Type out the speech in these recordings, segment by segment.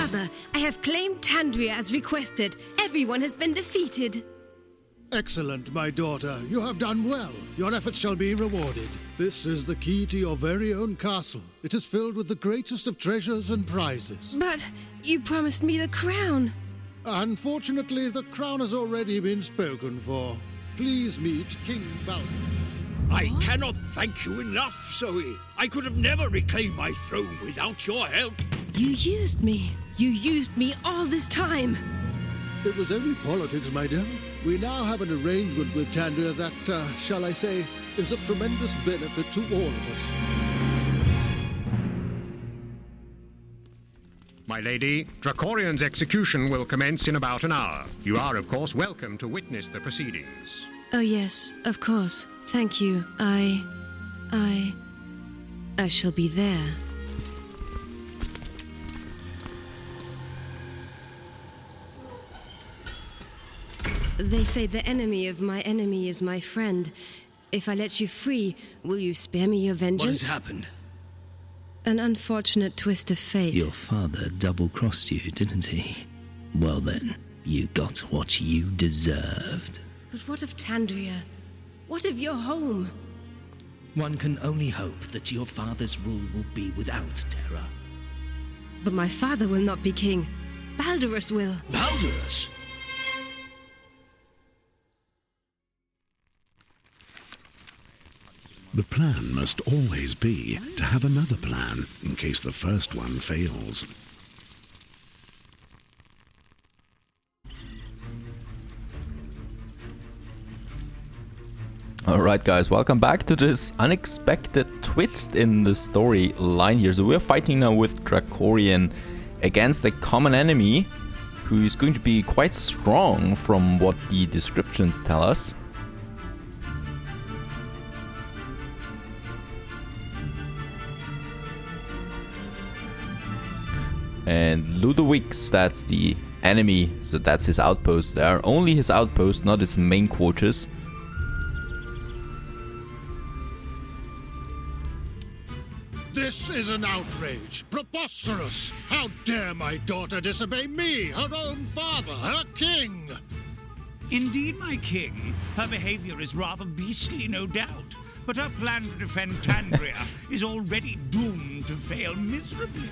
Father, I have claimed Tandria as requested. Everyone has been defeated. Excellent, my daughter. You have done well. Your efforts shall be rewarded. This is the key to your very own castle. It is filled with the greatest of treasures and prizes. But you promised me the crown. Unfortunately, the crown has already been spoken for. Please meet King Baldur's. I cannot thank you enough, Zoe. I could have never reclaimed my throne without your help. You used me. You used me all this time. It was only politics, my dear. We now have an arrangement with Tandria that, shall I say, is of tremendous benefit to all of us. My lady, Drakorian's execution will commence in about an hour. You are, of course, welcome to witness the proceedings. Oh yes, of course. Thank you. I shall be there. They say the enemy of my enemy is my friend. If I let you free, will you spare me your vengeance? What has happened? An unfortunate twist of fate. Your father double-crossed you, didn't he? Well then, you got what you deserved. But what of Tandria? What of your home? One can only hope that your father's rule will be without terror. But my father will not be king. Baldurus will. Baldurus? The plan must always be to have another plan in case the first one fails. Alright guys, welcome back to this unexpected twist in the storyline here. So we're fighting now with Drakorian against a common enemy who is going to be quite strong from what the descriptions tell us. And Ludwig's, that's the enemy, so that's his outpost there. Only his outpost, not his main quarters. This is an outrage. Preposterous. How dare my daughter disobey me, her own father, her king? Indeed, my king. Her behavior is rather beastly, no doubt. But her plan to defend Tandria is already doomed to fail miserably.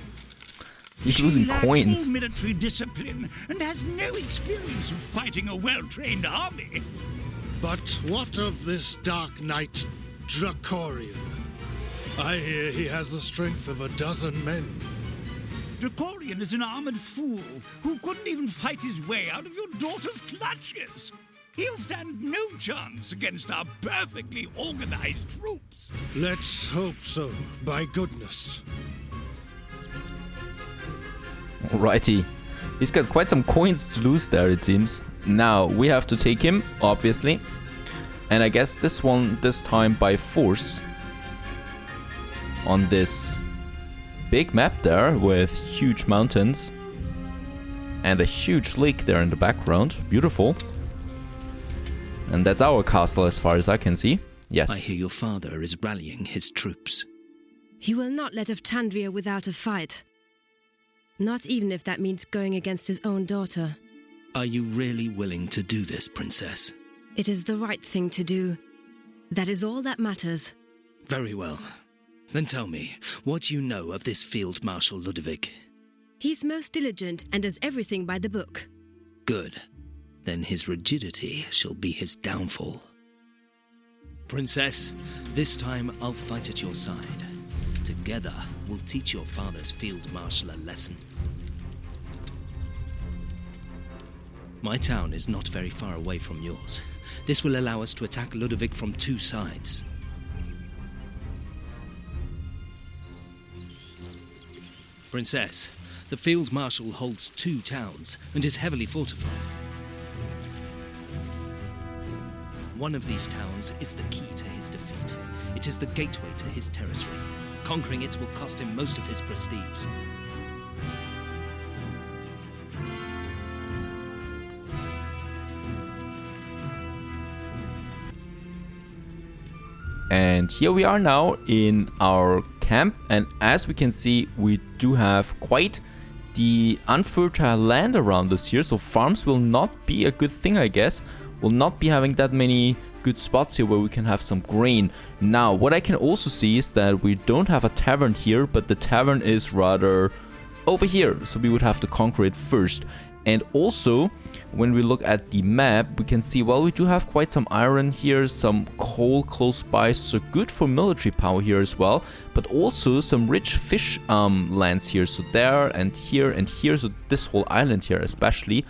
He's losing coins. She lacks all military discipline and has no experience of fighting a well-trained army. But what of this Dark Knight, Drakorian? I hear he has the strength of 12 men. Drakorian is an armored fool who couldn't even fight his way out of your daughter's clutches. He'll stand no chance against our perfectly organized troops. Let's hope so, by goodness. Alrighty. He's got quite some coins to lose there, it seems. Now, we have to take him, obviously. And I guess this time by force. On this big map there with huge mountains. And a huge lake there in the background. Beautiful. And that's our castle as far as I can see. Yes. I hear your father is rallying his troops. He will not let of Tandria without a fight. Not even if that means going against his own daughter. Are you really willing to do this, Princess? It is the right thing to do. That is all that matters. Very well. Then tell me, what you know of this Field Marshal Ludovic? He's most diligent and does everything by the book. Good. Then his rigidity shall be his downfall. Princess, this time I'll fight at your side. Together, we'll teach your father's Field Marshal a lesson. My town is not very far away from yours. This will allow us to attack Ludovic from 2 sides. Princess, the Field Marshal holds 2 towns and is heavily fortified. One of these towns is the key to his defeat. It is the gateway to his territory. Conquering it will cost him most of his prestige. And here we are now in our camp, and as we can see, we do have quite the unfertile land around us here, so farms will not be a good thing, I guess. We'll not be having that many good spots here where we can have some grain. Now, what I can also see is that we don't have a tavern here, but the tavern is rather over here, so we would have to conquer it first. And also, when we look at the map, we can see, well, we do have quite some iron here, some coal close by, so good for military power here as well, but also some rich fish lands here, so there and here, so this whole island here especially,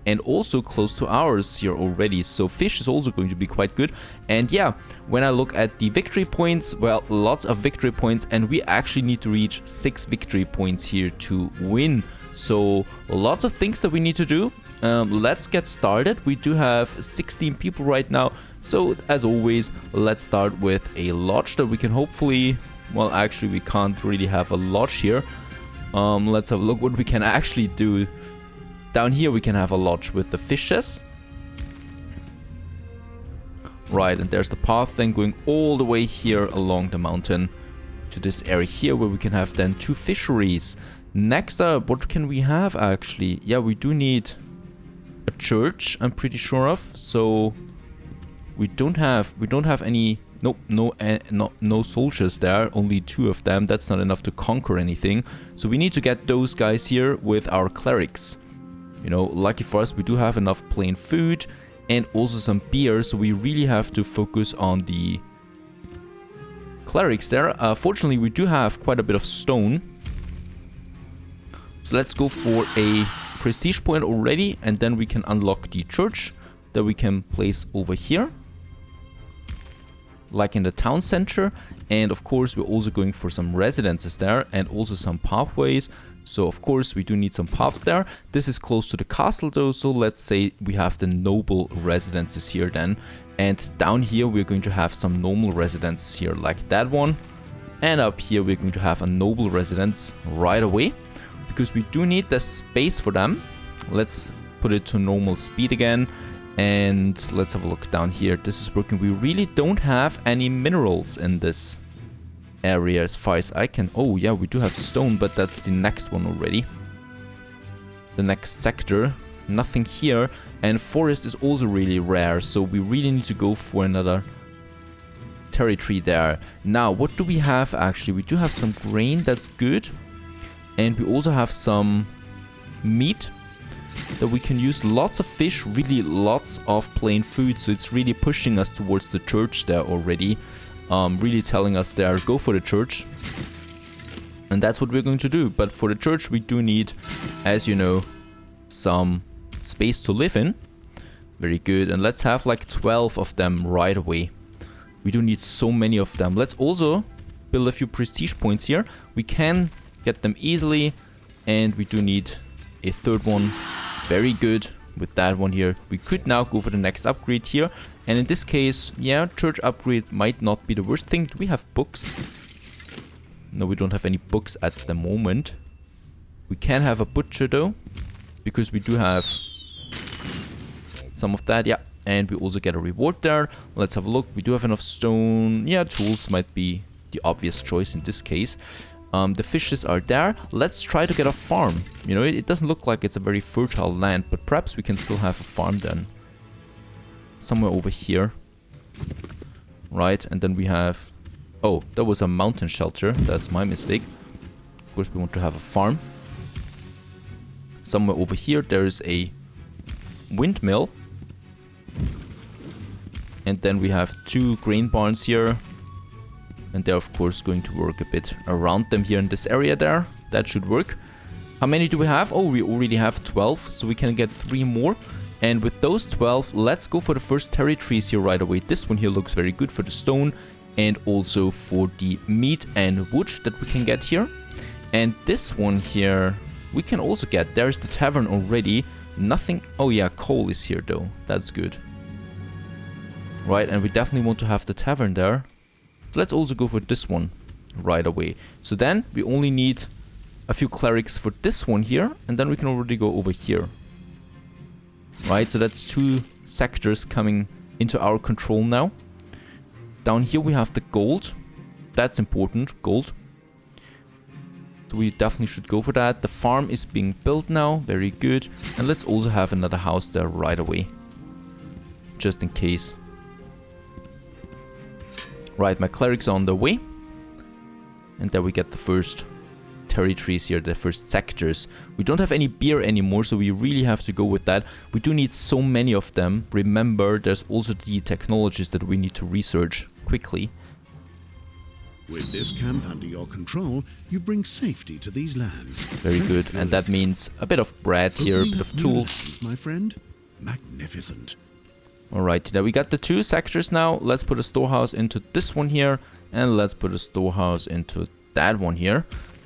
and also close to ours here already, so fish is also going to be quite good. And yeah, when I look at the victory points, well, lots of victory points, and we actually need to reach 6 victory points here to win. So lots of things that we need to do. Let's get started. We do have 16 people right now, so as always, let's start with a lodge that we can hopefully, well, actually we can't really have a lodge here. Let's have a look what we can actually do. Down here we can have a lodge with the fishes. Right, and there's the path then going all the way here along the mountain to this area here where we can have then 2 fisheries. Next up, what can we have actually? Yeah, we do need a church, I'm pretty sure of. So we don't have any, nope, no soldiers there, only 2 of them. That's not enough to conquer anything. So we need to get those guys here with our clerics. You know, lucky for us, we do have enough plain food and also some beer, so we really have to focus on the clerics there. Fortunately, we do have quite a bit of stone. So let's go for a prestige point already, and then we can unlock the church that we can place over here, like in the town center. And of course, we're also going for some residences there and also some pathways. So of course, we do need some paths there. This is close to the castle though, so let's say we have the noble residences here then. And down here, we're going to have some normal residences here, like that one. And up here, we're going to have a noble residence right away, because we do need the space for them. Let's put it to normal speed again. And let's have a look down here. This is working. We really don't have any minerals in this area as far as I can. Oh yeah, we do have stone, but that's the next one already. The next sector, nothing here. And forest is also really rare, so we really need to go for another territory there. Now, what do we have actually? We do have some grain, that's good. And we also have some meat that we can use. Lots of fish, really lots of plain food, so it's really pushing us towards the church there already. Really telling us there, go for the church. And that's what we're going to do. But for the church, we do need, as you know, some space to live in. Very good. And let's have like 12 of them right away. We do need so many of them. Let's also build a few prestige points here. We can get them easily. And we do need a 3rd one. Very good. With that one here, we could now go for the next upgrade here. And in this case, yeah, church upgrade might not be the worst thing. Do we have books? No, we don't have any books at the moment. We can have a butcher though, because we do have some of that, yeah. And we also get a reward there. Let's have a look. We do have enough stone. Yeah, tools might be the obvious choice in this case. The fishes are there. Let's try to get a farm. You know, it doesn't look like it's a very fertile land, but perhaps we can still have a farm then. Somewhere over here. Right, and then we have... Oh, that was a mountain shelter. That's my mistake. Of course, we want to have a farm. Somewhere over here, there is a windmill. And then we have 2 grain barns here. And they're of course going to work a bit around them here in this area there. That should work. How many do we have? Oh, we already have 12, so we can get 3 more. And with those 12, let's go for the first territories here right away. This one here looks very good for the stone and also for the meat and wood that we can get here. And this one here, we can also get. There's the tavern already. Nothing. Oh yeah, coal is here though. That's good. Right, and we definitely want to have the tavern there. So let's also go for this one right away. So then we only need a few clerics for this one here, and then we can already go over here. Right, so that's 2 sectors coming into our control now. Down here we have the gold. That's important, gold. So we definitely should go for that. The farm is being built now. Very good. And let's also have another house there right away. Just in case. Right, my clerics are on their way. And there we get the first territories here, the first sectors. We don't have any beer anymore, so we really have to go with that. We do need so many of them. Remember, there's also the technologies that we need to research quickly. With this camp under your control, you bring safety to these lands. Very good. And that means a bit of bread here, a bit of tools. My friend, magnificent. Alright, there we got the 2 sectors now. Let's put a storehouse into this one here. And let's put a storehouse into that one here.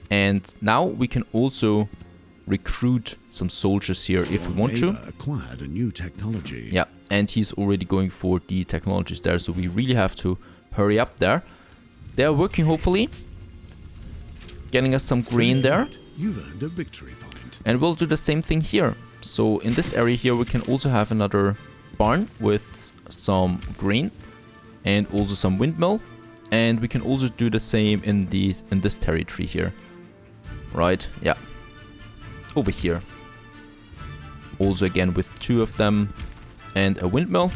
And now we can also recruit some soldiers here if we want to. Acquired a new technology. Yeah, and he's already going for the technologies there. So we really have to hurry up there. They are working, hopefully. Getting us some grain there. You've earned a victory point. And we'll do the same thing here. So in this area here, we can also have another barn with some grain and also some windmill. And we can also do the same in this territory here. Right, yeah. Over here. Also again with 2 of them and a windmill.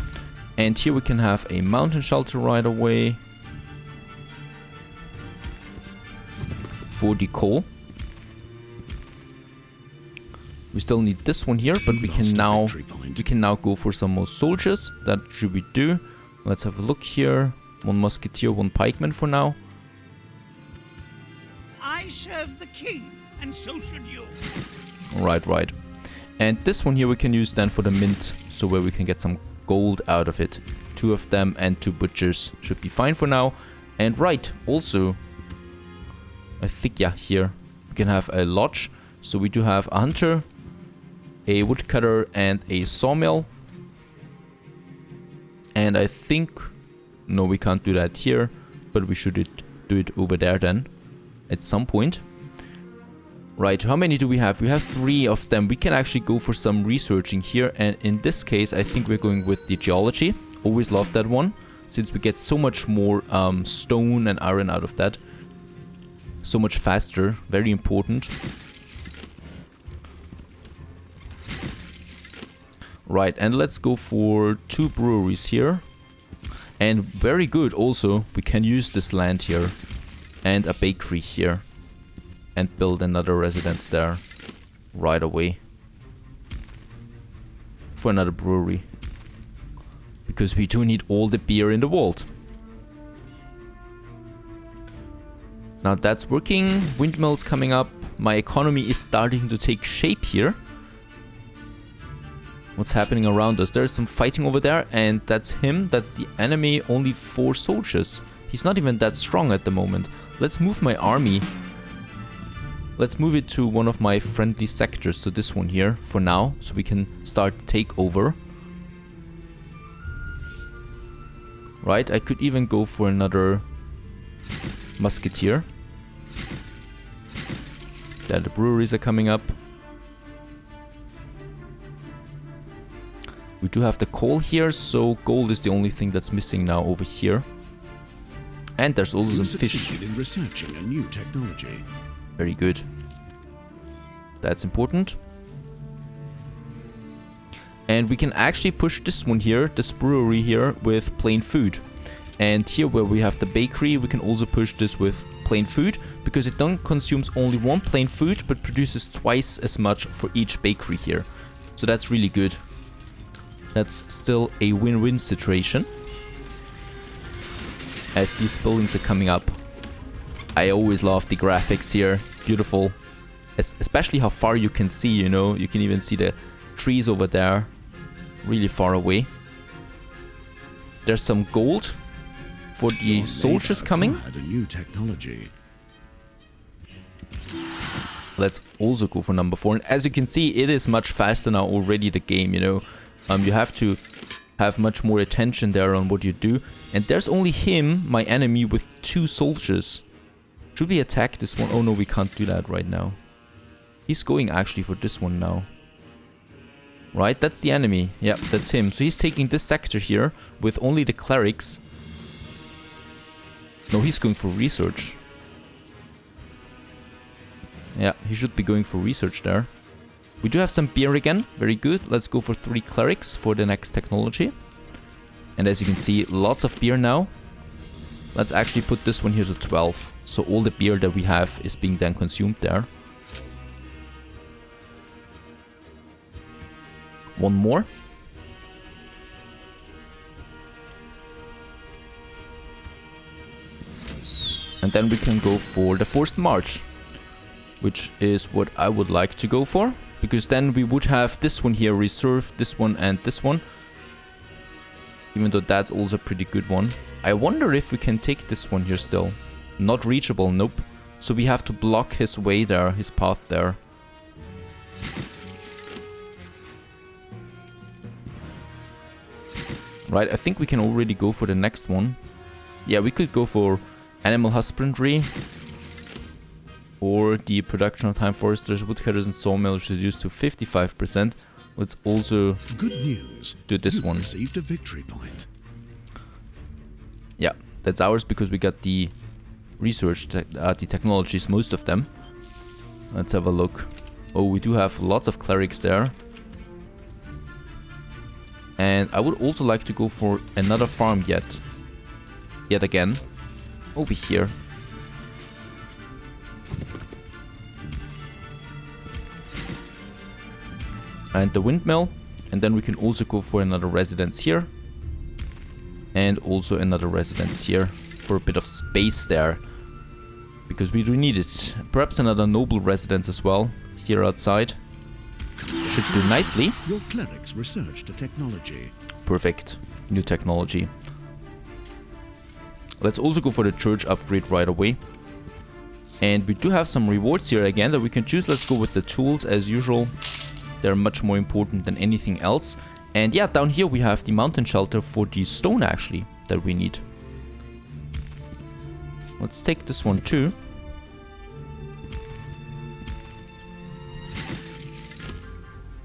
And here we can have a mountain shelter right away. For the coal. We still need this one here, but we can now go for some more soldiers. That should we do. Let's have a look here. 1 musketeer, 1 pikeman for now. I serve the king, and so should you. Right. And this one here we can use then for the mint, so where we can get some gold out of it. 2 of them and 2 butchers should be fine for now. And right, also, I think, yeah, here we can have a lodge. So we do have a hunter, a woodcutter, and a sawmill. And I think, no, we can't do that here, but we should do it over there then, at some point. Right, how many do we have? We have 3 of them. We can actually go for some researching here, and in this case, I think we're going with the geology. Always love that one, since we get so much more stone and iron out of that. So much faster, very important. Right, and let's go for 2 breweries here. And very good also, we can use this land here. And a bakery here. And build another residence there. Right away. For another brewery. Because we do need all the beer in the world. Now that's working. Windmills coming up. My economy is starting to take shape here. What's happening around us? There's some fighting over there, and that's him. That's the enemy. Only 4 soldiers. He's not even that strong at the moment. Let's move my army. Let's move it to one of my friendly sectors, to this one here for now, so we can start takeover. Right, I could even go for another musketeer. There, the breweries are coming up. We do have the coal here, so gold is the only thing that's missing now over here. And there's also some fish. In researching a new technology. Very good. That's important. And we can actually push this one here, this brewery here, with plain food. And here where we have the bakery, we can also push this with plain food, because it don't consumes only 1 plain food, but produces twice as much for each bakery here. So that's really good. That's still a win-win situation. As these buildings are coming up. I always love the graphics here. Beautiful. Especially how far you can see, you know. You can even see the trees over there. Really far away. There's some gold for the soldiers coming. A new technology. Let's also go for number 4. And as you can see, it is much faster now already, the game, you know. You have to have much more attention there on what you do. And there's only him, my enemy, with 2 soldiers. Should we attack this one? Oh no, we can't do that right now. He's going actually for this one now. Right, that's the enemy. Yeah, that's him. So he's taking this sector here with only the clerics. No, he's going for research. Yeah, he should be going for research there. We do have some beer again. Very good. Let's go for 3 clerics for the next technology. And as you can see, lots of beer now. Let's actually put this one here to 12. So all the beer that we have is being then consumed there. One more. And then we can go for the forced march, which is what I would like to go for, because then we would have this one here reserved, this one and this one. Even though that's also a pretty good one. I wonder if we can take this one here still. Not reachable, nope. So we have to block his way there, his path there. Right, I think we can already go for the next one. Yeah, we could go for animal husbandry. Or the production of time foresters, woodcutters and sawmills reduced to 55%. Let's also Good news. do this You've one. Received a victory point. Yeah, that's ours because we got the research, the technologies, most of them. Let's have a look. Oh, we do have lots of clerics there. And I would also like to go for another farm yet again, over here. And the windmill, and then we can also go for another residence here. And also another residence here for a bit of space there. Because we do need it. Perhaps another noble residence as well, here outside. Should do nicely. Your clerics researched a technology. Perfect. New technology. Let's also go for the church upgrade right away. And we do have some rewards here again that we can choose. Let's go with the tools as usual. They're much more important than anything else. And yeah, down here we have the mountain shelter for the stone actually that we need. Let's take this one too.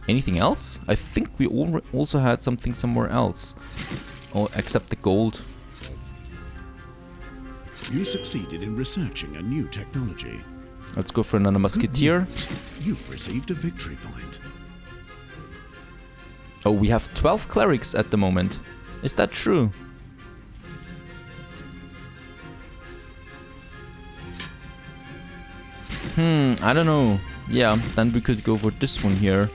Anything else? I think we also had something somewhere else. Oh, except the gold. You succeeded in researching a new technology. Let's go for another musketeer. Good news. You've received a victory point. Oh, we have 12 clerics at the moment. Is that true? I don't know. Yeah, then we could go for this one here.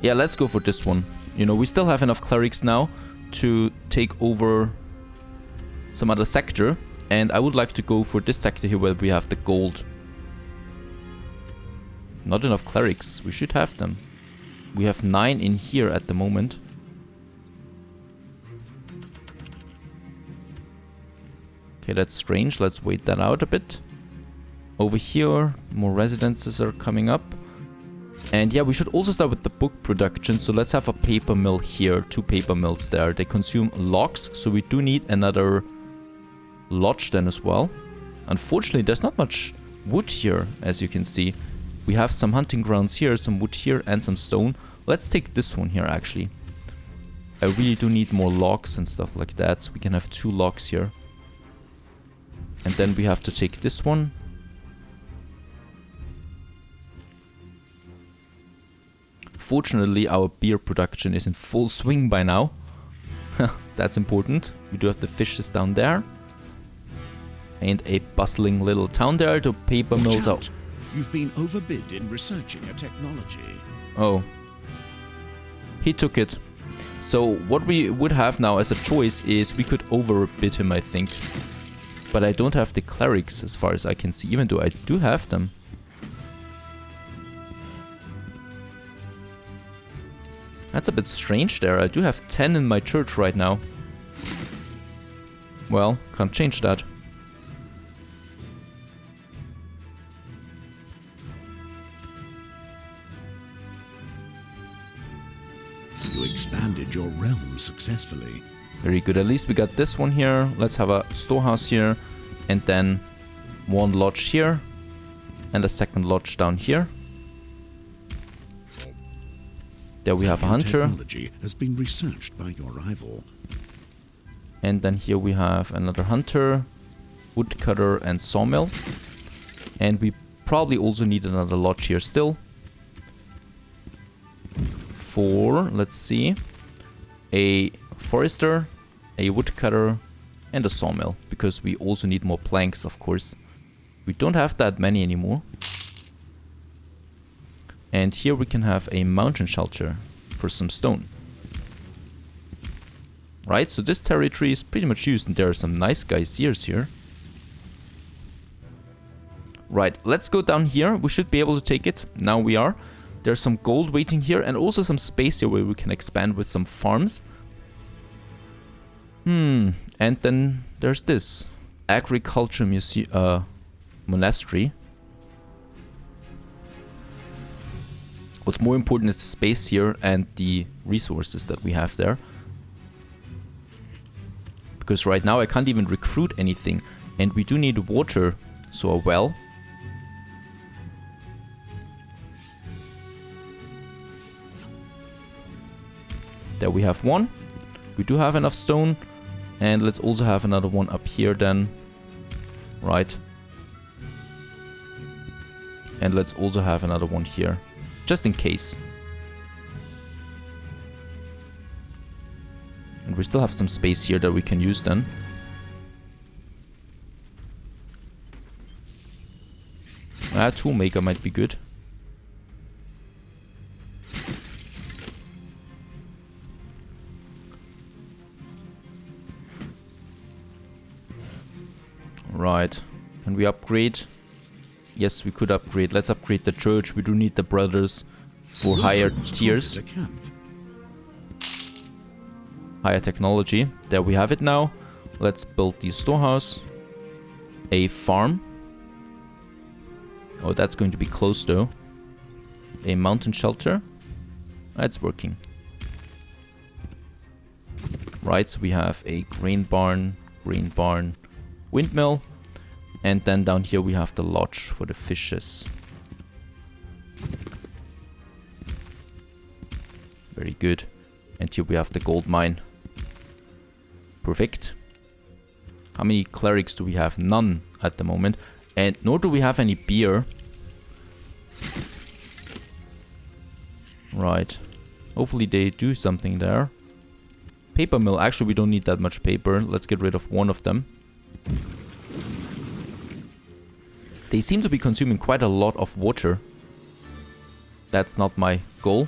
Yeah, let's go for this one. You know, we still have enough clerics now to take over some other sector. And I would like to go for this sector here where we have the gold. Not enough clerics. We should have them. We have 9 in here at the moment. Okay, that's strange. Let's wait that out a bit. Over here, more residences are coming up. And yeah, we should also start with the book production. So let's have a paper mill here. 2 paper mills there. They consume logs, so we do need another lodge then as well. Unfortunately, there's not much wood here, as you can see. We have some hunting grounds here, some wood here, and some stone. Let's take this one here, actually. I really do need more logs and stuff like that, so we can have 2 logs here. And then we have to take this one. Fortunately, our beer production is in full swing by now. That's important. We do have the fishes down there. And a bustling little town there. The paper mills out. You've been overbid in researching a technology. Oh. He took it. So what we would have now as a choice is we could overbid him, I think. But I don't have the clerics as far as I can see, even though I do have them. That's a bit strange there. I do have 10 in my church right now. Well, can't change that. You expanded your realm successfully. Very good. At least we got this one here. Let's have a storehouse here. And then 1 lodge here. And a 2nd lodge down here. There we have a hunter. Technology has been researched by your rival. And then here we have another hunter, woodcutter and sawmill. And we probably also need another lodge here still. For, let's see, a forester, a woodcutter, and a sawmill. Because we also need more planks, of course. We don't have that many anymore. And here we can have a mountain shelter for some stone. Right, so this territory is pretty much used, and there are some nice geysers here. Right, let's go down here. We should be able to take it. Now we are. There's some gold waiting here, and also some space here where we can expand with some farms. And then there's this agriculture museum, monastery. What's more important is the space here and the resources that we have there. Because right now I can't even recruit anything. And we do need water, so a well. There we have one. We do have enough stone. And let's also have another one up here then. Right. And let's also have another one here. Just in case. And we still have some space here that we can use then. Toolmaker might be good. Right. Can we upgrade? Yes, we could upgrade. Let's upgrade the church. We do need the brothers for higher tiers. Higher technology. There we have it now. Let's build the storehouse. A farm. Oh, that's going to be close though. A mountain shelter. That's working. Right, so we have a grain barn, windmill. And then down here we have the lodge for the fishes. Very good. And here we have the gold mine. Perfect. How many clerics do we have? None at the moment. And nor do we have any beer. Right. Hopefully they do something there. Paper mill. Actually, we don't need that much paper. Let's get rid of one of them. They seem to be consuming quite a lot of water. That's not my goal.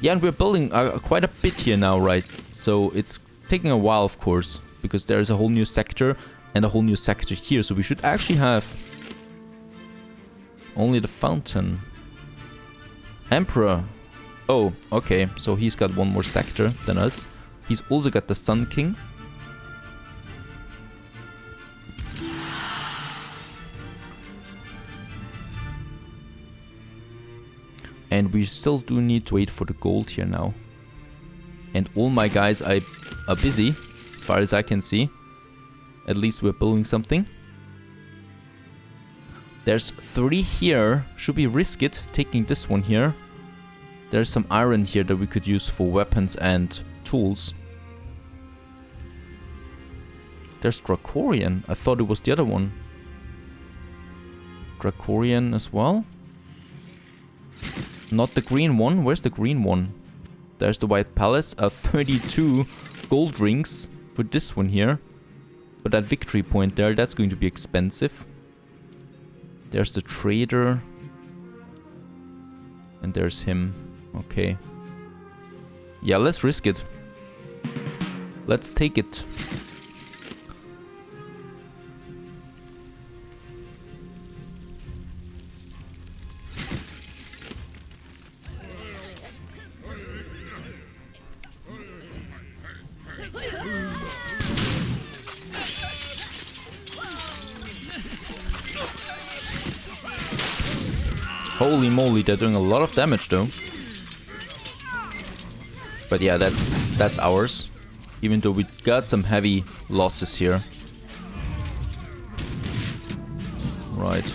Yeah, and we're building quite a bit here now, right? So it's taking a while, of course, because there's a whole new sector and a whole new sector here. So we should actually have only the fountain. Emperor. Oh, okay. So he's got one more sector than us. He's also got the Sun King. And we still do need to wait for the gold here now. And all my guys are busy, as far as I can see. At least we're building something. There's 3 here. Should we risk it, taking this one here? There's some iron here that we could use for weapons and tools. There's Dracorian. I thought it was the other one. Dracorian as well. Not the green one. Where's the green one? There's the White Palace. 32 gold rings for this one here. But that victory point there, that's going to be expensive. There's the trader. And there's him. Okay. Yeah, let's risk it. Let's take it. Holy moly, they're doing a lot of damage though. But yeah, that's ours. Even though we got some heavy losses here. Right.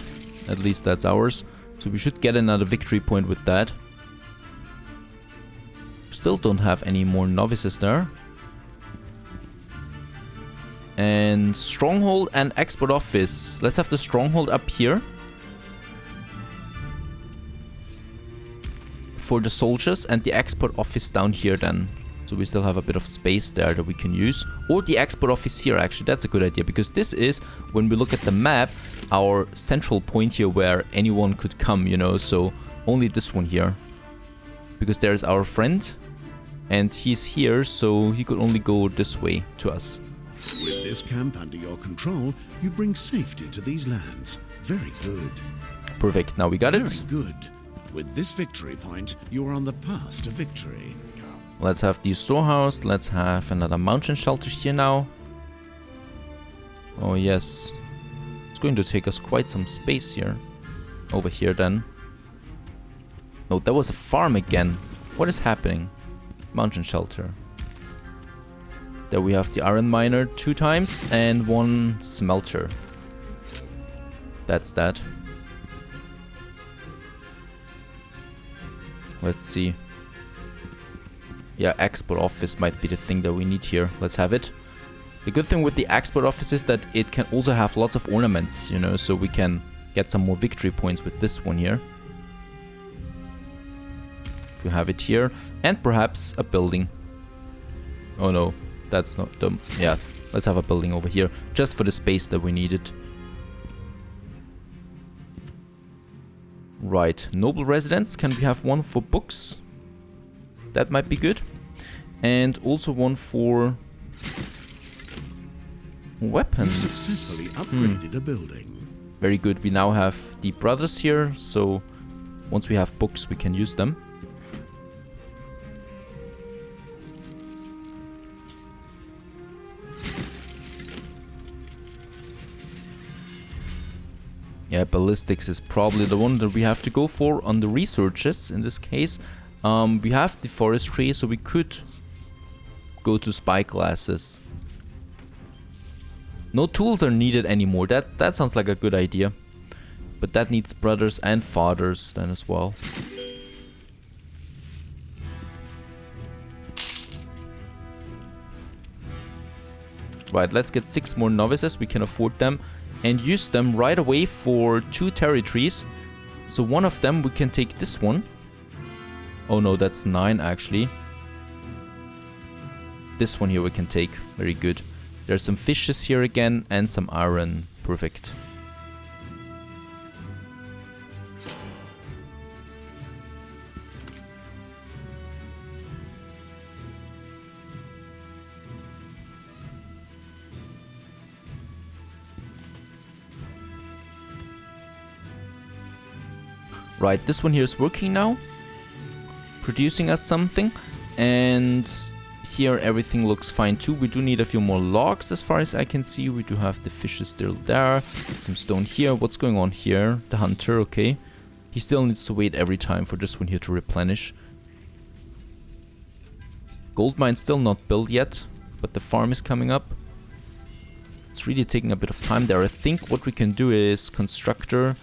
At least that's ours. So we should get another victory point with that. Still don't have any more novices there. And stronghold and export office. Let's have the stronghold up here. for the soldiers and the export office down here then. So we still have a bit of space there that we can use. Or the export office here, actually, that's a good idea. Because this is, when we look at the map, our central point here where anyone could come, you know. So only this one here. Because there's our friend. And he's here, so he could only go this way to us. With this camp under your control, you bring safety to these lands. Very good. Perfect, now we got it. Very good. With this victory point, you are on the path to victory. Let's have the storehouse. Let's have another mountain shelter here now. Oh yes. It's going to take us quite some space here. Over here then. No, that was a farm again. What is happening? Mountain shelter. There we have the iron miner 2 times and 1 smelter. That's that. Let's see. Yeah, export office might be the thing that we need here. Let's have it. The good thing with the export office is that it can also have lots of ornaments, you know, so we can get some more victory points with this one here. We have it here, and perhaps a building. Oh no, that's not the... Yeah, let's have a building over here, just for the space that we needed. Right, noble residence. Can we have one for books? That might be good. And also one for weapons. Successfully upgraded a building. Very good. We now have the brothers here, so once we have books, we can use them. Yeah, ballistics is probably the one that we have to go for on the researches in this case. We have the forestry, so we could go to spyglasses. No tools are needed anymore. That sounds like a good idea. But that needs brothers and fathers then as well. Right, let's get 6 more novices. We can afford them. And use them right away for 2 territories. So one of them, we can take this one. Oh no, that's 9 actually. This one here we can take. Very good. There's some fishes here again and some iron. Perfect. Right, this one here is working now. Producing us something. And here everything looks fine too. We do need a few more logs as far as I can see. We do have the fishes still there. Some stone here. What's going on here? The hunter, okay. He still needs to wait every time for this one here to replenish. Gold mine still not built yet, but the farm is coming up. It's really taking a bit of time there. I think what we can do is constructor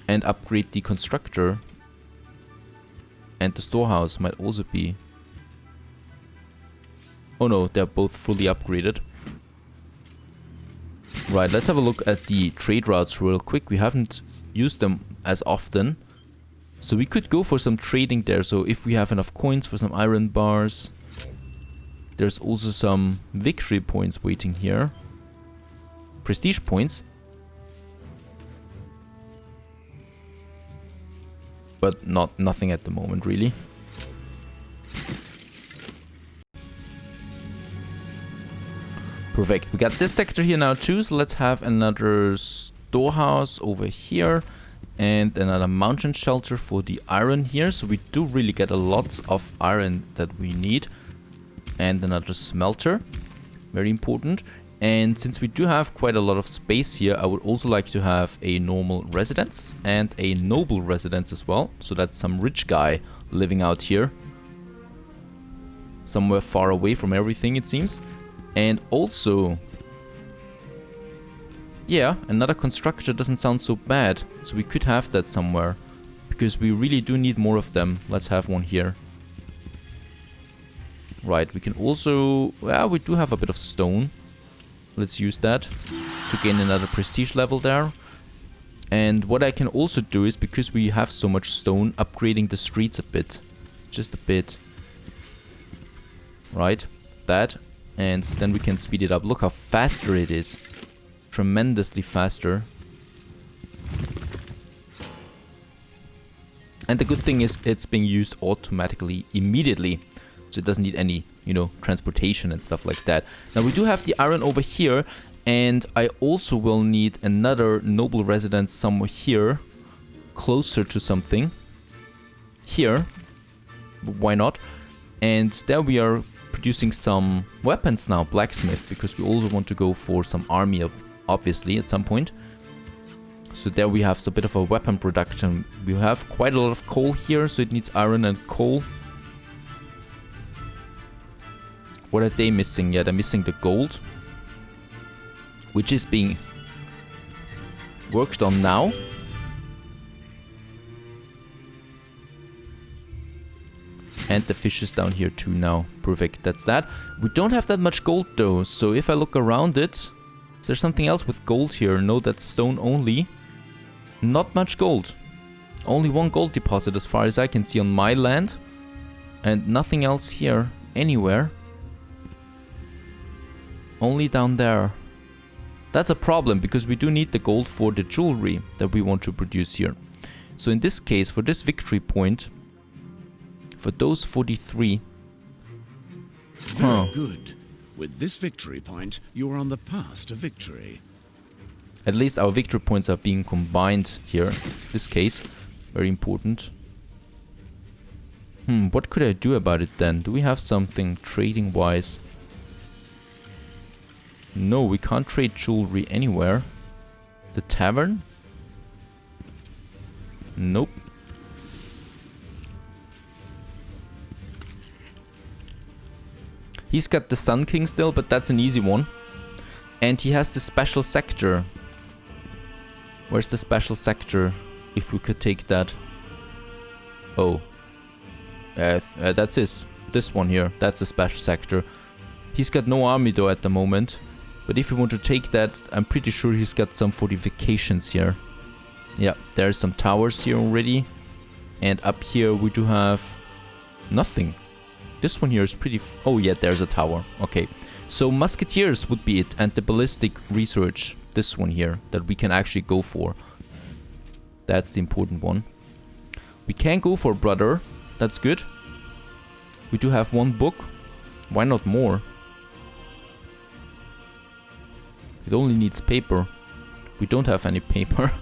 and upgrade the constructor. And the storehouse might also be... Oh no, they're both fully upgraded. Right, let's have a look at the trade routes real quick. We haven't used them as often. So we could go for some trading there. So if we have enough coins for some iron bars. There's also some victory points waiting here. Prestige points. But nothing at the moment, really. Perfect. We got this sector here now too, so let's have another storehouse over here. And another mountain shelter for the iron here. So we do really get a lot of iron that we need. And another smelter. Very important. And since we do have quite a lot of space here, I would also like to have a normal residence and a noble residence as well. So that's some rich guy living out here. Somewhere far away from everything, it seems. And also... yeah, another constructor doesn't sound so bad. So we could have that somewhere. Because we really do need more of them. Let's have one here. Right, we can also... well, we do have a bit of stone. Let's use that to gain another prestige level there. And what I can also do is, because we have so much stone, upgrading the streets a bit. Just a bit. Right? That. And then we can speed it up. Look how faster it is. Tremendously faster. And the good thing is it's being used automatically immediately. So it doesn't need any, you know, transportation and stuff like that. Now we do have the iron over here. And I also will need another noble residence somewhere here. Closer to something. Here. Why not? And there we are producing some weapons now. Blacksmith. Because we also want to go for some army, obviously, at some point. So there we have a bit of a weapon production. We have quite a lot of coal here. So it needs iron and coal. What are they missing? Yeah, they're missing the gold. Which is being worked on now. And the fish is down here too now. Perfect, that's that. We don't have that much gold though. So if I look around it, is there something else with gold here? No, that's stone only. Not much gold. Only one gold deposit as far as I can see on my land. And nothing else here, anywhere. Only down there. That's a problem, because we do need the gold for the jewelry that we want to produce here. So in this case, for this victory point, for those 43... Very good. With this victory point, you are on the path to victory. At least our victory points are being combined here. This case, very important. What could I do about it then? Do we have something trading-wise? No, we can't trade jewelry anywhere. The tavern? Nope. He's got the Sun King still, but that's an easy one. And he has the special sector. Where's the special sector? If we could take that. Oh. That's this one here. That's a special sector. He's got no army though at the moment. But if we want to take that, I'm pretty sure he's got some fortifications here. Yeah, there's some towers here already. And up here we do have nothing. This one here is pretty... oh yeah, there's a tower. Okay. So musketeers would be it. And the ballistic research. This one here. That we can actually go for. That's the important one. We can go for brother. That's good. We do have one book. Why not more? It only needs paper. We don't have any paper.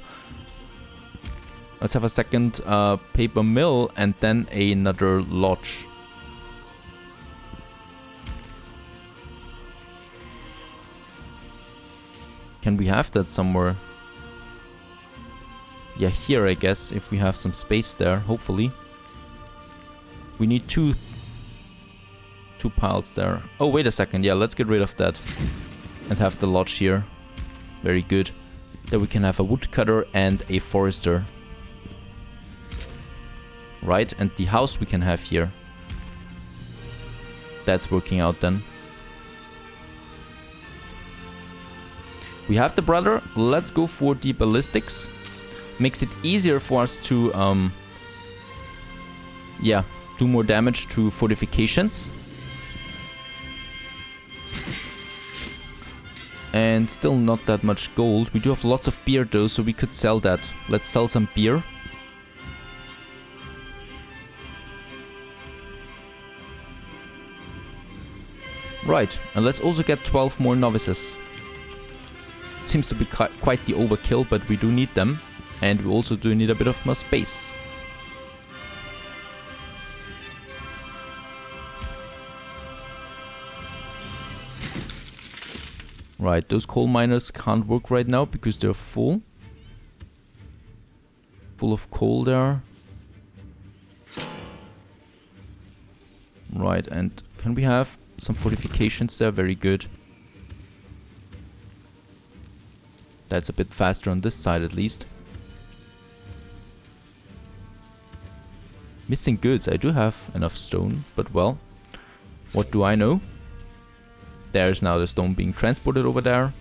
Let's have a second paper mill and then another lodge. Can we have that somewhere? Yeah, here I guess, if we have some space there, hopefully. We need two piles there. Oh, wait a second. Yeah, let's get rid of that. And have the lodge here. Very good. Then we can have a woodcutter and a forester. Right, and the house we can have here. That's working out then. We have the brother. Let's go for the ballistics. Makes it easier for us to yeah, do more damage to fortifications. And still not that much gold. We do have lots of beer though, so we could sell that. Let's sell some beer. Right, and let's also get 12 more novices. Seems to be quite the overkill, but we do need them. And we also do need a bit of more space. Right, those coal miners can't work right now because they're full. Full of coal there. Right, and can we have some fortifications there? Very good. That's a bit faster on this side at least. Missing goods. I do have enough stone, but well, what do I know? There's now the stone being transported over there.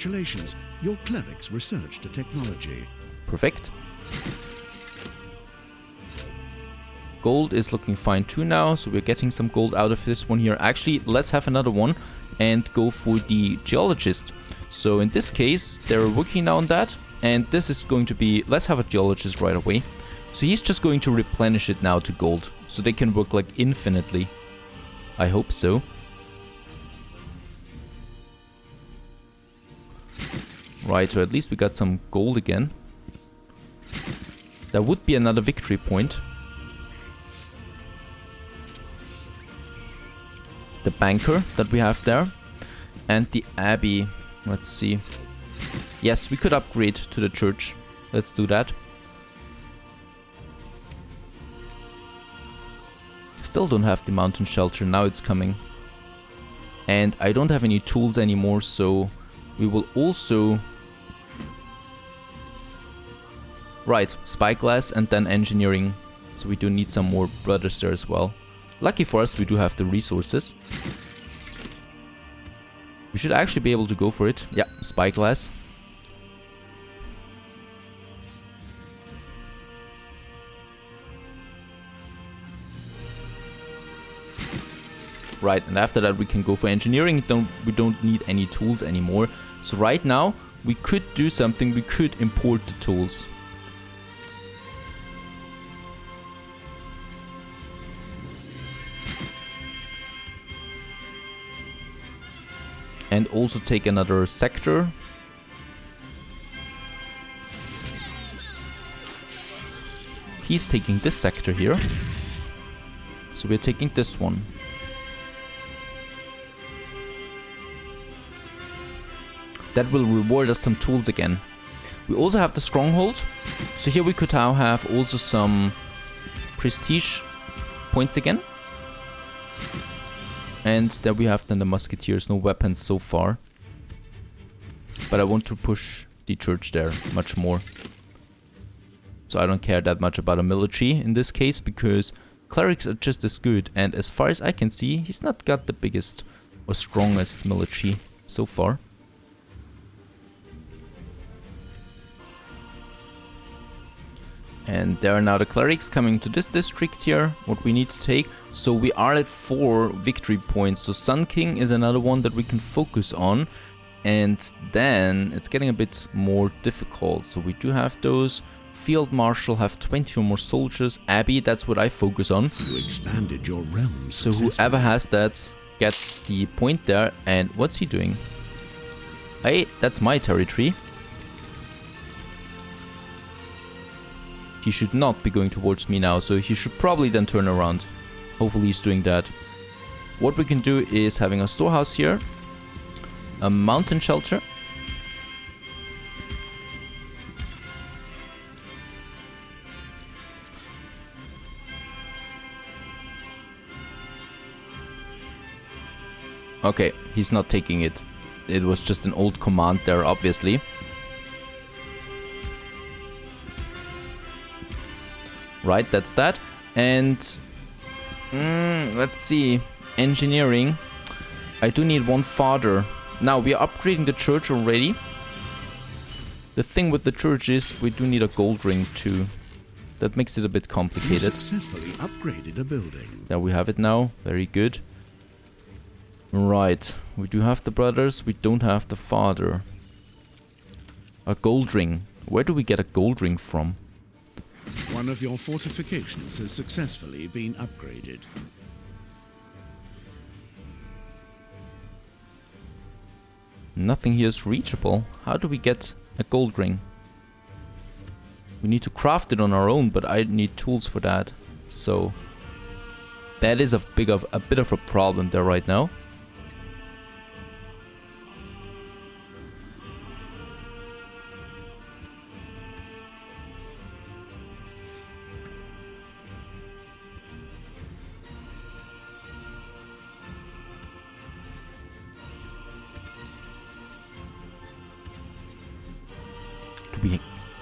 Congratulations, your clerics researched a technology. Perfect. Gold is looking fine too now, so we're getting some gold out of this one here. Actually, let's have another one and go for the geologist. So in this case, they're working now on that, and this is going to be, let's have a geologist right away. So he's just going to replenish it now to gold, so they can work like infinitely. I hope so. Right, so at least we got some gold again. That would be another victory point. The banker that we have there. And the abbey. Let's see. Yes, we could upgrade to the church. Let's do that. Still don't have the mountain shelter. Now it's coming. And I don't have any tools anymore, so we will also... Right, spyglass and then engineering. So we do need some more brothers there as well. Lucky for us, we do have the resources. We should actually be able to go for it. Yeah, spyglass. Right, and after that we can go for engineering. We don't need any tools anymore. So right now, we could do something. We could import the tools. And also take another sector. He's taking this sector here. So we're taking this one. That will reward us some tools again. We also have the stronghold. So here we could now have also some prestige points again. And there we have then the musketeers, no weapons so far. But I want to push the church there much more. So I don't care that much about a military in this case, because clerics are just as good. And as far as I can see, he's not got the biggest or strongest military so far. And there are now the clerics coming to this district here, what we need to take. So we are at 4 victory points. So Sun King is another one that we can focus on. And then it's getting a bit more difficult. So we do have those. Field Marshal have 20 or more soldiers. Abbey, that's what I focus on. You expanded your realm So whoever has that gets the point there. And what's he doing? Hey, that's my territory. He should not be going towards me now, so he should probably then turn around. Hopefully he's doing that. What we can do is having a storehouse here. A mountain shelter. Okay, he's not taking it. It was just an old command there, obviously. Right, that's that. And let's see. Engineering. I do need one father. Now, we are upgrading the church already. The thing with the church is we do need a gold ring too. That makes it a bit complicated. You successfully upgraded a building. There we have it now. Very good. Right. We do have the brothers. We don't have the father. A gold ring. Where do we get a gold ring from? One of your fortifications has successfully been upgraded. Nothing here is reachable. How do we get a gold ring? We need to craft it on our own, but I need tools for that. So that is a bit of a problem there right now.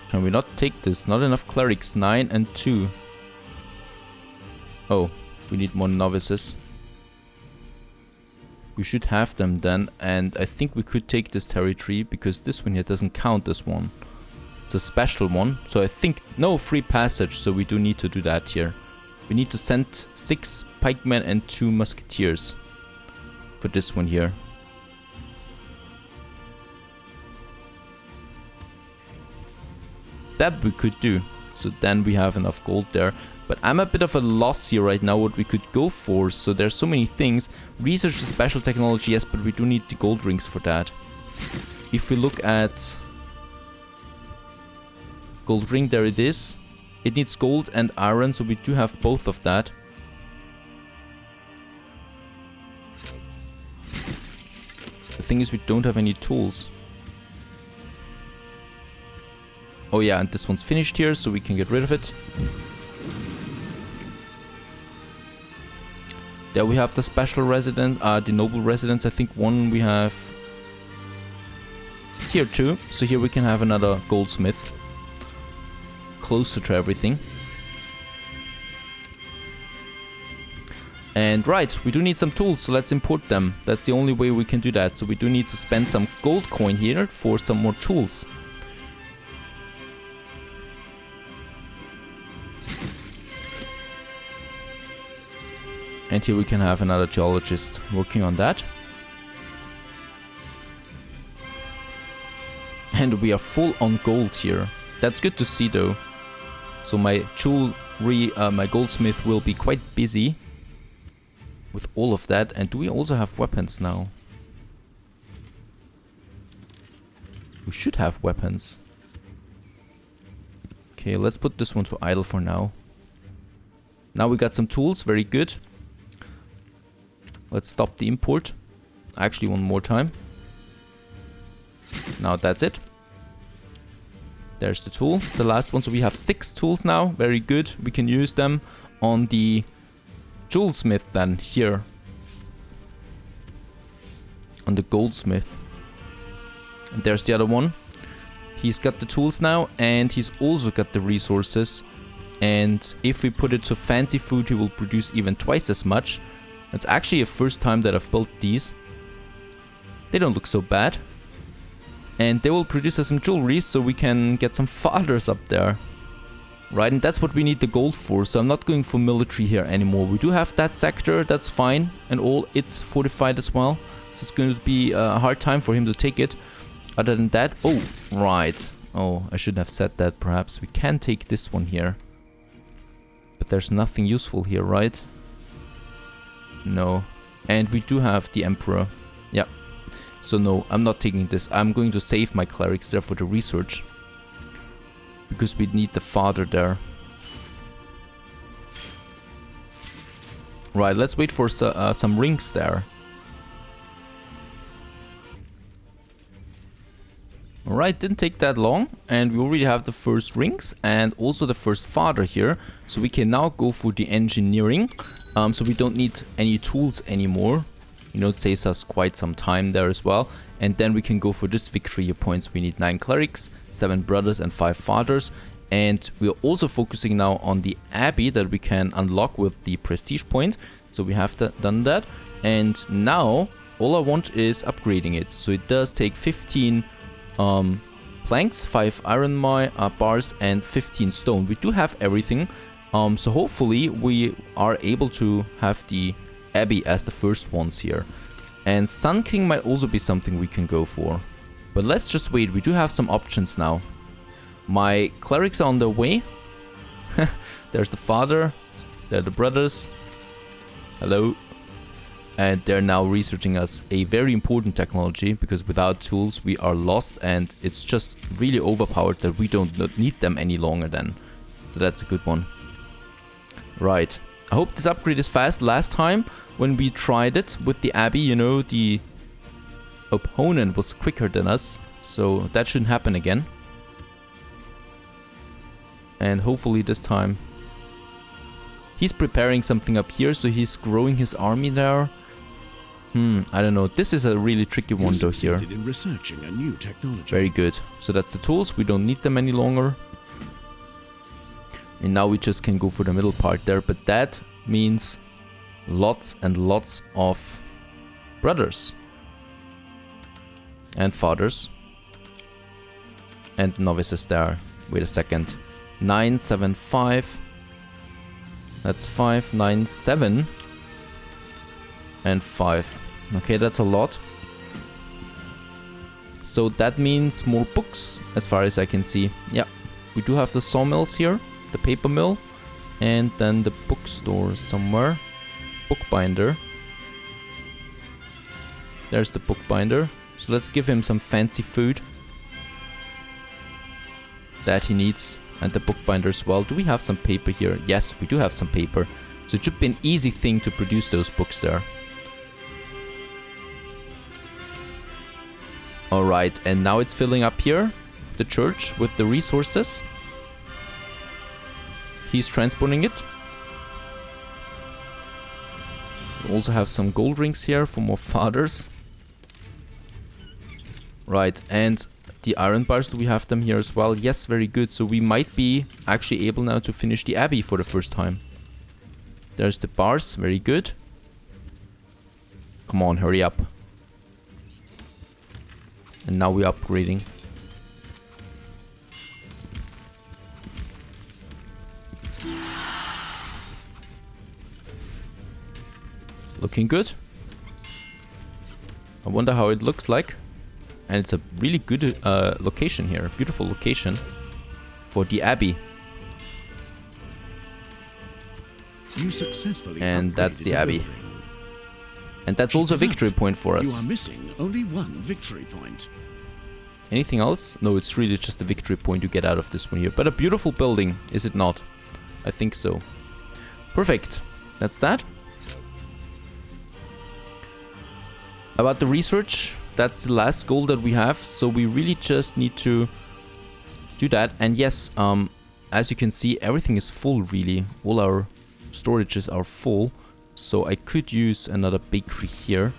Can we not take this? Not enough clerics. 9 and 2. Oh, we need more novices. We should have them then, and I think we could take this territory because this one here doesn't count this one. It's a special one, so I think no free passage, so we do need to do that here. We need to send 6 pikemen and 2 musketeers for this one here. That we could do, so then we have enough gold there. But I'm a bit of a loss here right now what we could go for, so there's so many things. Research the special technology, yes, but we do need the gold rings for that. If we look at gold ring, there it is. It needs gold and iron, so we do have both of that. The thing is, we don't have any tools. Oh yeah, and this one's finished here, so we can get rid of it. There we have the special resident, the noble residence. I think one we have here too. So here we can have another goldsmith. Closer to everything. And right, we do need some tools, so let's import them. That's the only way we can do that. So we do need to spend some gold coin here for some more tools. And here we can have another geologist working on that. And we are full on gold here. That's good to see though. So my jewelry, my goldsmith will be quite busy with all of that. And do we also have weapons now? We should have weapons. Okay, let's put this one to idle for now. Now we got some tools, very good. Let's stop the import. Actually, one more time. Now that's it. There's the tool, the last one. So we have 6 tools now. Very good. We can use them on the jewelsmith then here. On the goldsmith. And there's the other one. He's got the tools now and he's also got the resources. And if we put it to fancy food, he will produce even twice as much. It's actually the first time that I've built these. They don't look so bad. And they will produce us some jewelry so we can get some fathers up there. Right, and that's what we need the gold for. So I'm not going for military here anymore. We do have that sector, that's fine. And all, it's fortified as well. So it's going to be a hard time for him to take it. Other than that, oh, right. Oh, I shouldn't have said that perhaps. We can take this one here. But there's nothing useful here, right? No. And we do have the Emperor. Yeah. So no, I'm not taking this. I'm going to save my clerics there for the research. Because we need the father there. Right, let's wait for some rings there. Alright, didn't take that long. And we already have the first rings and also the first father here. So we can now go for the engineering. So we don't need any tools anymore. You know, it saves us quite some time there as well. And then we can go for this victory points. We need 9 clerics, 7 brothers and 5 fathers. And we are also focusing now on the abbey that we can unlock with the prestige point. So we have done that. And now all I want is upgrading it. So it does take 15 planks, 5 iron bars and 15 stone. We do have everything. So hopefully we are able to have the abbey as the first ones here. And Sun King might also be something we can go for. But let's just wait, we do have some options now. My clerics are on their way. There's the father, there are the brothers. Hello. And they're now researching us a very important technology, because without tools we are lost and it's just really overpowered that we don't need them any longer then. So that's a good one. Right. I hope this upgrade is fast. Last time when we tried it with the abbey, you know, the opponent was quicker than us. So that shouldn't happen again. And hopefully this time he's preparing something up here, so he's growing his army there. I don't know. This is a really tricky one though here. In researching a new technology. Very good. So that's the tools. We don't need them any longer. And now we just can go for the middle part there. But that means lots and lots of brothers. And fathers. And novices there. Wait a second. 975. That's 5, 9, 7. And 5. Okay, that's a lot. So that means more books, as far as I can see. Yeah, we do have the sawmills here, the paper mill, and then the bookstore somewhere. Bookbinder. There's the bookbinder. So let's give him some fancy food that he needs, and the bookbinder as well. Do we have some paper here? Yes, we do have some paper. So it should be an easy thing to produce those books there. Alright, and now it's filling up here, the church, with the resources. He's transporting it. We also have some gold rings here for more fathers. Right, and the iron bars, do we have them here as well? Yes, very good. So we might be actually able now to finish the abbey for the first time. There's the bars, very good. Come on, hurry up. And now we're upgrading. Looking good. I wonder how it looks like. And it's a really good location here. Beautiful location for the abbey. You successfully And that's the abbey. building. And that's also a victory point for You us. are missing only one victory point. Anything else? No, it's really just a victory point you get out of this one here. But a beautiful building, is it not? I think so. Perfect. That's that. About the research, that's the last goal that we have. So we really just need to do that. And yes, as you can see, everything is full really. All our storages are full. So I could use another bakery here.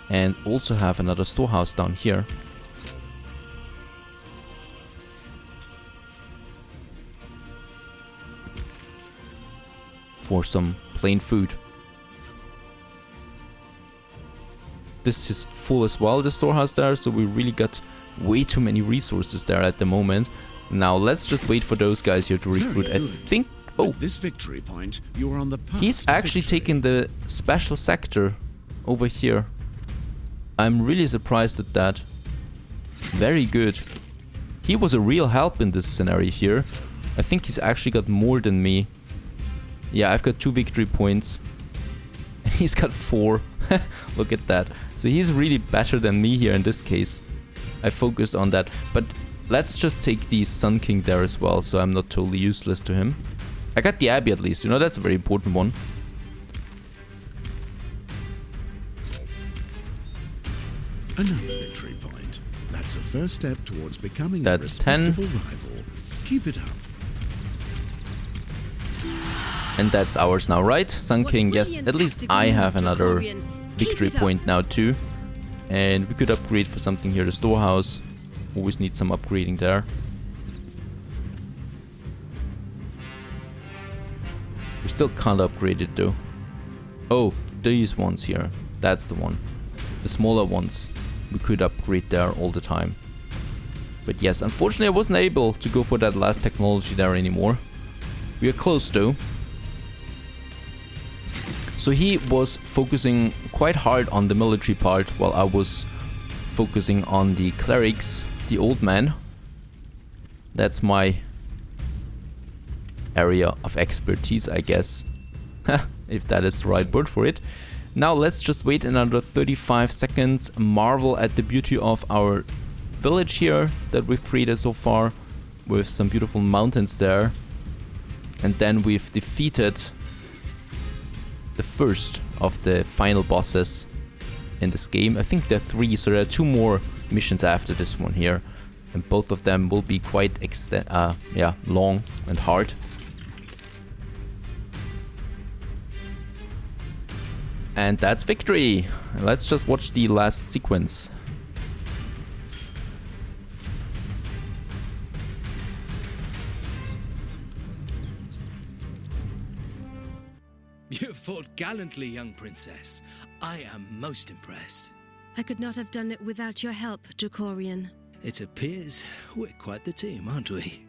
And also have another storehouse down here. For some plain food. This is full as well, the storehouse there, so we really got way too many resources there at the moment. Now let's just wait for those guys here to recruit. I think... Oh, With this victory point, you are on the path he's to actually victory. taken the special sector over here. I'm really surprised at that. Very good. He was a real help in this scenario here. I think he's actually got more than me. Yeah, I've got 2 victory points. And he's got 4. Look at that. So he's really better than me here in this case. I focused on that. But let's just take the Sun King there as well, so I'm not totally useless to him. I got the Abbey at least, you know, that's a very important one. Another victory point. That's a first step towards becoming That's a 10. respectable rival. Keep it up. And that's ours now, right? Sun What King, yes, brilliant at least tactical I move, have another Dracorian. victory Keep it up. point now too. And we could upgrade for something here, the storehouse. Always need some upgrading there. We still can't upgrade it though. Oh, these ones here. That's the one. The smaller ones. We could upgrade there all the time. But yes, unfortunately I wasn't able to go for that last technology there anymore. We are close though. So he was focusing quite hard on the military part while I was focusing on the clerics, the old man. That's my area of expertise, I guess. If that is the right word for it. Now let's just wait another 35 seconds, marvel at the beauty of our village here that we've created so far, with some beautiful mountains there. And then we've defeated the first of the final bosses in this game. I think there are 3, so there are 2 more missions after this one here. And both of them will be quite long and hard. And that's victory. Let's just watch the last sequence. You fought gallantly, young princess. I am most impressed. I could not have done it without your help, Drakorian. It appears we're quite the team, aren't we?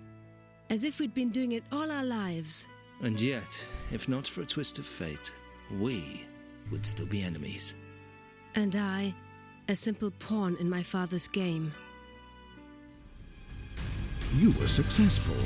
As if we'd been doing it all our lives. And yet, if not for a twist of fate, we would still be enemies. And I, a simple pawn in my father's game. You were successful.